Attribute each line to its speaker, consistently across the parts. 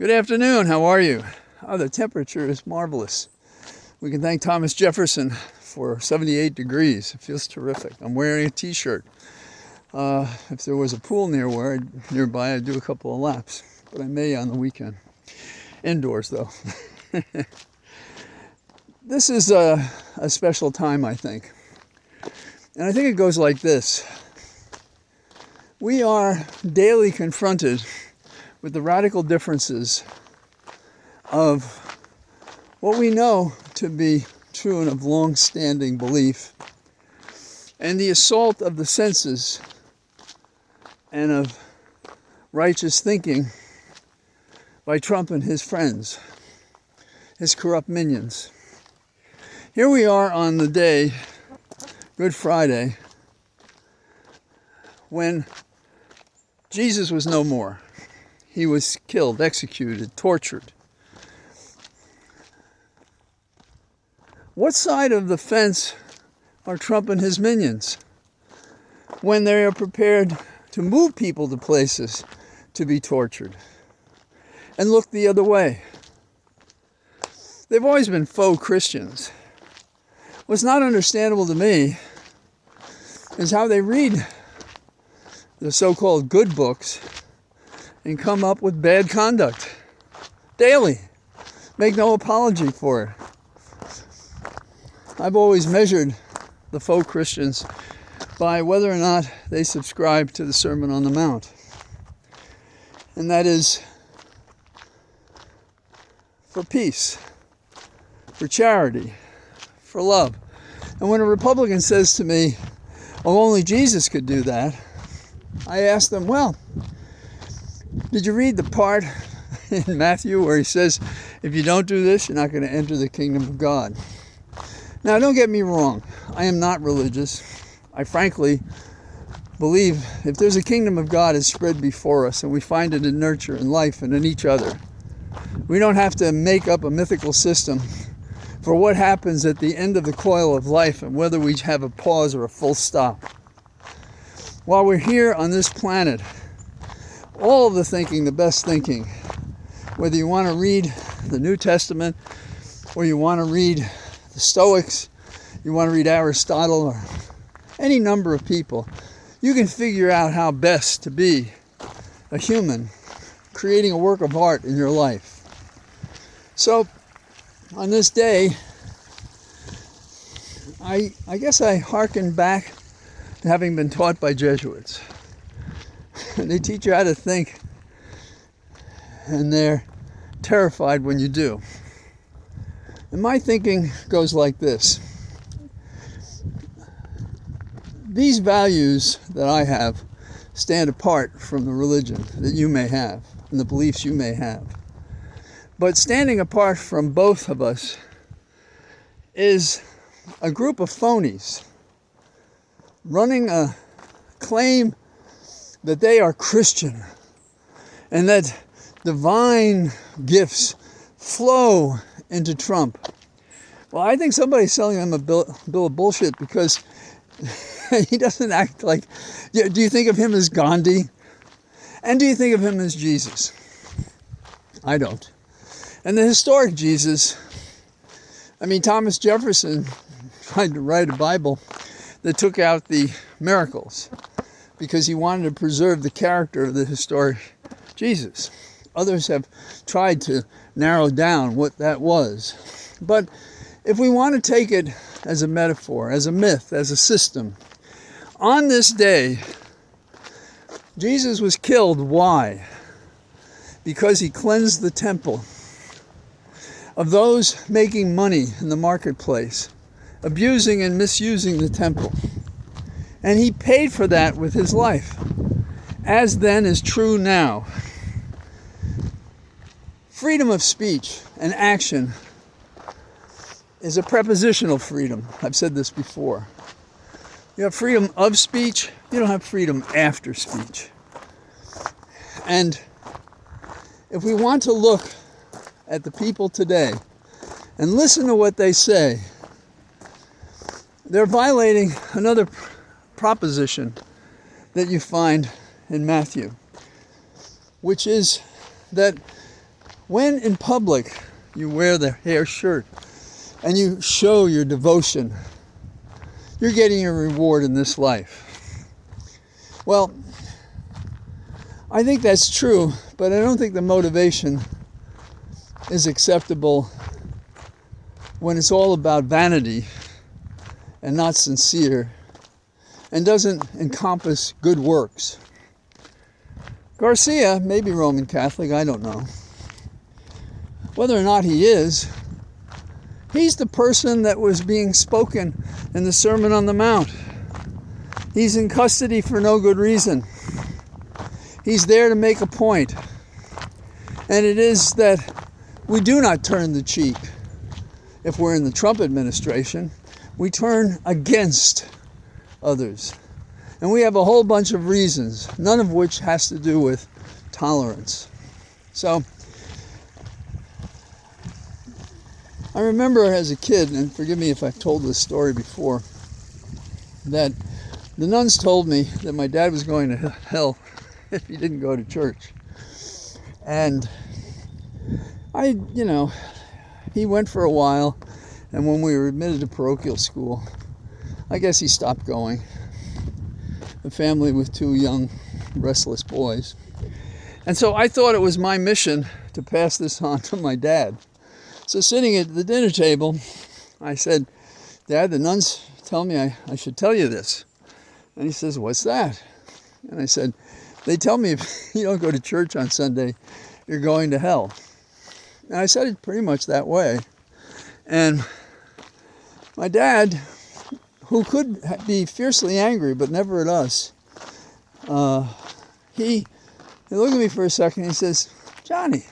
Speaker 1: Good afternoon. How are you? Oh, the temperature is marvelous. We can thank Thomas Jefferson for 78 degrees. It feels terrific. I'm wearing a t-shirt. If there was a pool nearby, I'd do a couple of laps. But I may on the weekend. Indoors, though. This is a special time, I think. And I think it goes like this. We are daily confronted with the radical differences of what we know to be true and of long-standing belief, and the assault of the senses and of righteous thinking by Trump and his friends, his corrupt minions. Here we are on the day, Good Friday, when Jesus was no more. He was killed, executed, tortured. What side of the fence are Trump and his minions when they are prepared to move people to places to be tortured and look the other way? They've always been faux Christians. What's not understandable to me is how they read the so-called good books and come up with bad conduct daily. Make no apology for it. I've always measured the faux Christians by whether or not they subscribe to the Sermon on the Mount. And that is for peace, for charity, for love. And when a Republican says to me, oh, only Jesus could do that, I ask them, well, did you read the part in Matthew where he says, if you don't do this, you're not going to enter the kingdom of God? Now, don't get me wrong. I am not religious. I frankly believe if there's a kingdom of God, it's spread before us, and we find it in nurture, in life, and in each other. We don't have to make up a mythical system for what happens at the end of the coil of life and whether we have a pause or a full stop. While we're here on this planet, all of the thinking, the best thinking, whether you want to read the New Testament or you want to read the Stoics, you want to read Aristotle or any number of people, you can figure out how best to be a human, creating a work of art in your life. So, on this day, I guess I hearken back to having been taught by Jesuits. They teach you how to think, and they're terrified when you do. And my thinking goes like this. These values that I have stand apart from the religion that you may have and the beliefs you may have. But standing apart from both of us is a group of phonies running a claim that they are Christian and that divine gifts flow into Trump. Well, I think somebody's selling them a bill of bullshit because he doesn't act like... Do you think of him as Gandhi? And do you think of him as Jesus? I don't. And the historic Jesus, Thomas Jefferson tried to write a Bible that took out the miracles because he wanted to preserve the character of the historic Jesus. Others have tried to narrow down what that was. But if we want to take it as a metaphor, as a myth, as a system, on this day, Jesus was killed. Why? Because he cleansed the temple of those making money in the marketplace, abusing and misusing the temple. And he paid for that with his life, as then is true now. Freedom of speech and action is a prepositional freedom. I've said this before. You have freedom of speech, you don't have freedom after speech. And if we want to look at the people today and listen to what they say, they're violating another proposition that you find in Matthew, which is that When in public you wear the hair shirt and you show your devotion, you're getting your reward in this life. Well, I think that's true, but I don't think the motivation is acceptable when it's all about vanity and not sincere and doesn't encompass good works. Garcia may be Roman Catholic, I don't know. Whether or not he is, he's the person that was being spoken in the Sermon on the Mount. He's in custody for no good reason. He's there to make a point. And it is that we do not turn the cheek. If we're in the Trump administration, we turn against others. And we have a whole bunch of reasons, none of which has to do with tolerance. So, I remember as a kid, and forgive me if I've told this story before, that the nuns told me that my dad was going to hell if he didn't go to church. And he went for a while, and when we were admitted to parochial school, I guess he stopped going. A family with 2 young, restless boys. And so I thought it was my mission to pass this on to my dad. So sitting at the dinner table, I said, "Dad, the nuns tell me I should tell you this." And he says, "What's that?" And I said, "They tell me if you don't go to church on Sunday, you're going to hell." And I said it pretty much that way. And my dad, who could be fiercely angry, but never at us, he looked at me for a second and he says, "Johnny,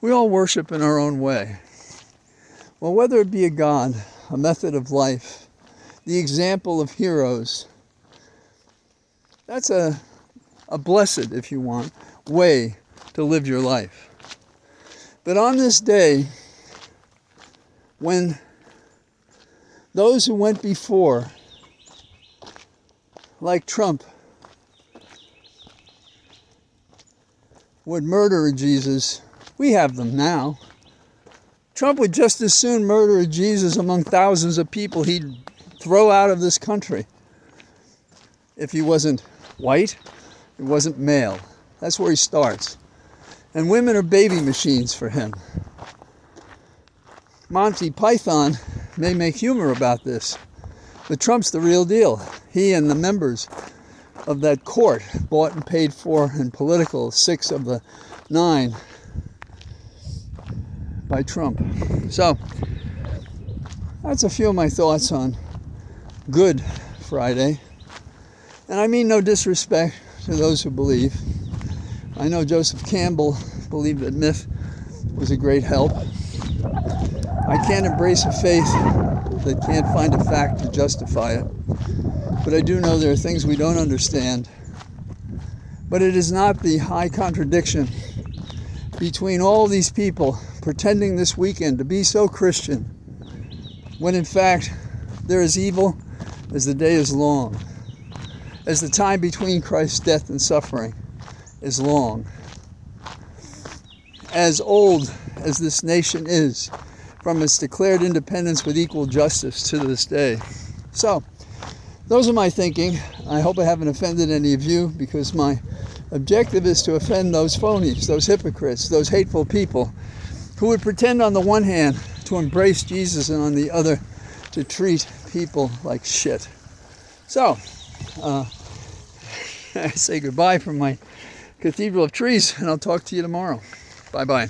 Speaker 1: we all worship in our own way. Well, whether it be a God, a method of life, the example of heroes, that's a blessed, if you want, way to live your life. But on this day, when those who went before, like Trump, would murder a Jesus, we have them now. Trump would just as soon murder a Jesus among thousands of people he'd throw out of this country if he wasn't white, he wasn't male. That's where he starts. And women are baby machines for him. Monty Python may make humor about this, but Trump's the real deal. He and the members of that court, bought and paid for and political, 6 of the 9 by Trump. So, that's a few of my thoughts on Good Friday. And I mean no disrespect to those who believe. I know Joseph Campbell believed that myth was a great help. I can't embrace a faith that can't find a fact to justify it. But I do know there are things we don't understand. But it is not the high contradiction between all these people pretending this weekend to be so Christian, when in fact they're as evil as the day is long, as the time between Christ's death and suffering is long, as old as this nation is from its declared independence with equal justice to this day. So, those are my thinking. I hope I haven't offended any of you, because my objective is to offend those phonies, those hypocrites, those hateful people who would pretend on the one hand to embrace Jesus and on the other to treat people like shit. So, I say goodbye from my cathedral of trees, and I'll talk to you tomorrow. Bye-bye.